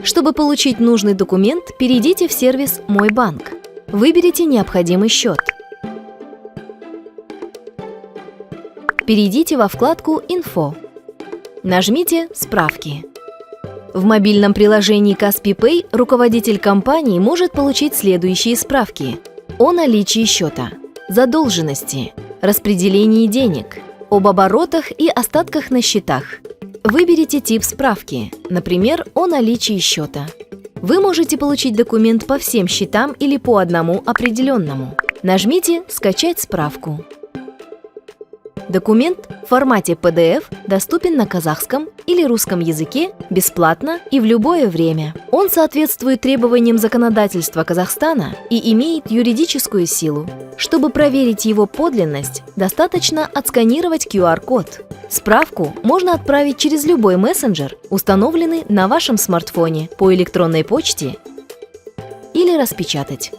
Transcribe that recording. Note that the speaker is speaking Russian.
Чтобы получить нужный документ, перейдите в сервис «Мой банк». Выберите необходимый счет. Перейдите во вкладку «Инфо». Нажмите «Справки». В мобильном приложении Kaspi Pay руководитель компании может получить следующие справки: о наличии счета, задолженности, распределении денег, об оборотах и остатках на счетах. Выберите тип справки, например, о наличии счета. Вы можете получить документ по всем счетам или по одному определенному. Нажмите «Скачать справку». Документ в формате PDF доступен на казахском или русском языке бесплатно и в любое время. Он соответствует требованиям законодательства Казахстана и имеет юридическую силу. Чтобы проверить его подлинность, достаточно отсканировать QR-код. Справку можно отправить через любой мессенджер, установленный на вашем смартфоне, по электронной почте или распечатать.